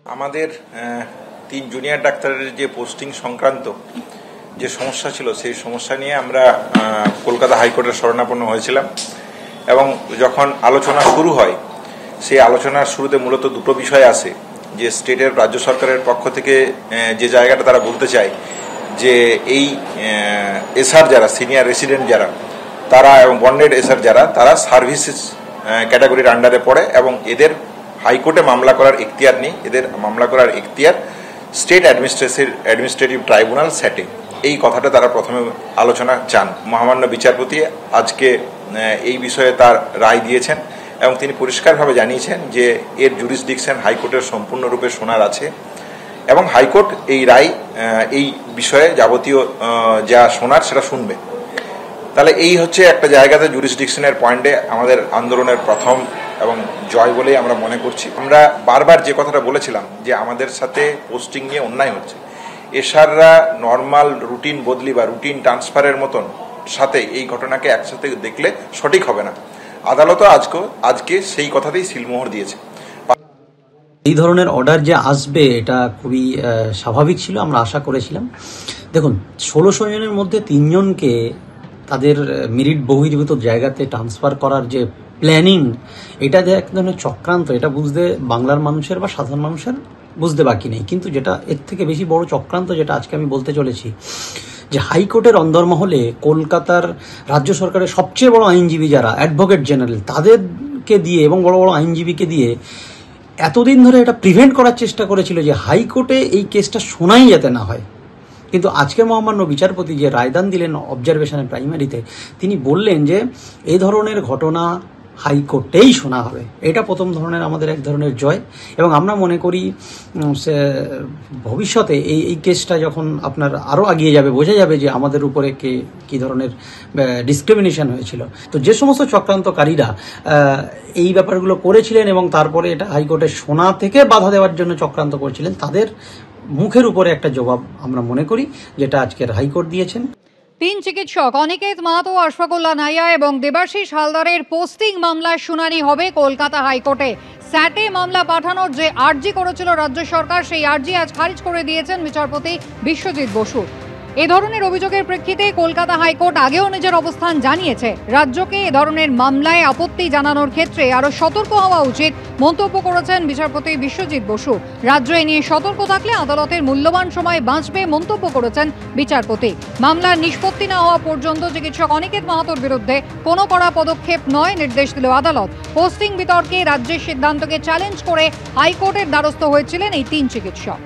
আমাদের 3 জুনিয়র ডাক্তারের যে পোস্টিং সংক্রান্ত যে সমস্যা ছিল সেই সমস্যা নিয়ে আমরা কলকাতা হাইকোর্টের শরণাপন্ন হয়েছিলাম এবং যখন আলোচনা শুরু হয় সেই আলোচনার শুরুতে মূলত দুটো বিষয় আছে যে স্টেটের রাজ্য সরকারের পক্ষ থেকে যে জায়গাটা তারা বলতে চায় যে এই এসআর যারা সিনিয়র রেসিডেন্ট যারা তারা এবং বন্ডেড এসআর যারা তারা সার্ভিসেস ক্যাটাগরির আন্ডারে পড়ে এবং এদের হাইকোর্টে মামলা করার এখতিয়ার নেই, এদের মামলা করার এখতিয়ার স্টেট অ্যাডমিনিস্ট্রেটিভ ট্রাইব্যুনাল স্যাটে। এই কথাটা তারা প্রথমে আলোচনা চান। মহামান্য বিচারপতি আজকে এই বিষয়ে তার রায় দিয়েছেন এবং তিনি পরিষ্কারভাবে জানিয়েছেন যে এর জুরিসডিকশন হাইকোর্টের সম্পূর্ণরূপে শোনার আছে এবং হাইকোর্ট এই রায় এই বিষয়ে যাবতীয় যা শোনার সেটা শুনবে। তাহলে এই হচ্ছে একটা জায়গাতে জুরিসডিকশনের পয়েন্টে আমাদের আন্দোলনের প্রথম এবং জয় বলেই আমরা মনে করছি। আমরা বারবার যে কথাটা বলেছিলাম যে আমাদের সাথে পোস্টিং নিয়ে অন্যায় হচ্ছে, এসআররা নর্মাল রুটিন বদলি বা রুটিন ট্রান্সফারের মতন সাথে এই ঘটনাকে একসাথে দেখলে সঠিক হবে না। আদালতও আজকে সেই কথাতেই সিলমোহর দিয়েছে। এই ধরনের অর্ডার যে আসবে এটা খুবই স্বাভাবিক ছিল, আমরা আশা করেছিলাম। দেখুন, 1600 জনের মধ্যে 3 জনকে তাদের মেরিট বহির্ভূত জায়গাতে ট্রান্সফার করার যে প্ল্যানিং, এটা যে এক ধরনের চক্রান্ত, এটা বুঝতে বাংলার মানুষের বা সাধারণ মানুষের বুঝতে বাকি নেই। কিন্তু যেটা এর থেকে বেশি বড় চক্রান্ত, যেটা আজকে আমি বলতে চলেছি, যে হাইকোর্টের অন্দরমহলে কলকাতার রাজ্য সরকারের সবচেয়ে বড় আইনজীবী যারা অ্যাডভোকেট জেনারেল, তাদেরকে দিয়ে এবং বড় বড় আইনজীবীকে দিয়ে এতদিন ধরে এটা প্রিভেন্ট করার চেষ্টা করেছিল যে হাইকোর্টে এই কেসটা শোনাই যাতে না হয়। কিন্তু আজকে মহামান্য বিচারপতি যে রায়দান দিলেন অবজারভেশনের প্রাইমারিতে, তিনি বললেন যে এই ধরনের ঘটনা হাইকোর্টেই শোনা হবে। এটা প্রথম ধরনের আমাদের এক ধরনের জয় এবং আমরা মনে করি ভবিষ্যতে এই কেসটা যখন আপনার আরও এগিয়ে যাবে, বোঝা যাবে যে আমাদের উপরে কী ধরনের ডিসক্রিমিনেশন হয়েছিল। তো যে সমস্ত চক্রান্তকারীরা এই ব্যাপারগুলো করেছিলেন এবং তারপরে এটা হাইকোর্টে শোনা থেকে বাধা দেওয়ার জন্য চক্রান্ত করেছিলেন, তাদের মুখের উপরে একটা জবাব আমরা মনে করি যেটা আজকের হাইকোর্ট দিয়েছেন। 3 চিকিৎসক অনিকেত মাহাতো, আশফাকুল্লাহ নাইয়া এবং দেবাশিস হালদারের পোস্টিং মামলার শুনানি হবে কলকাতা হাইকোর্টে। স্যাটে মামলা পাঠানোর যে আর্জি করেছিল রাজ্য সরকার, সেই আর্জি আজ খারিজ করে দিয়েছেন বিচারপতি বিশ্বজিৎ বসু। এ ধরনের অভিযোগের প্রেক্ষিতে কলকাতা হাইকোর্ট আগেও নিজের অবস্থান জানিয়েছে। রাজ্যকে এ ধরনের মামলায় আপত্তি জানানোর ক্ষেত্রে আরও সতর্ক হওয়া উচিত মন্তব্য করেছেন বিচারপতি বিশ্বজিৎ বসু। রাজ্য এ নিয়ে সতর্ক থাকলে আদালতের মূল্যবান সময় বাঁচবে মন্তব্য করেছেন বিচারপতি। মামলার নিষ্পত্তি না হওয়া পর্যন্ত চিকিৎসক অনিকেত মাহাতোর বিরুদ্ধে কোনো কড়া পদক্ষেপ নয় নির্দেশ দিল আদালত। পোস্টিং বিতর্কে রাজ্যের সিদ্ধান্তকে চ্যালেঞ্জ করে হাইকোর্টের দ্বারস্থ হয়েছিলেন এই 3 চিকিৎসক।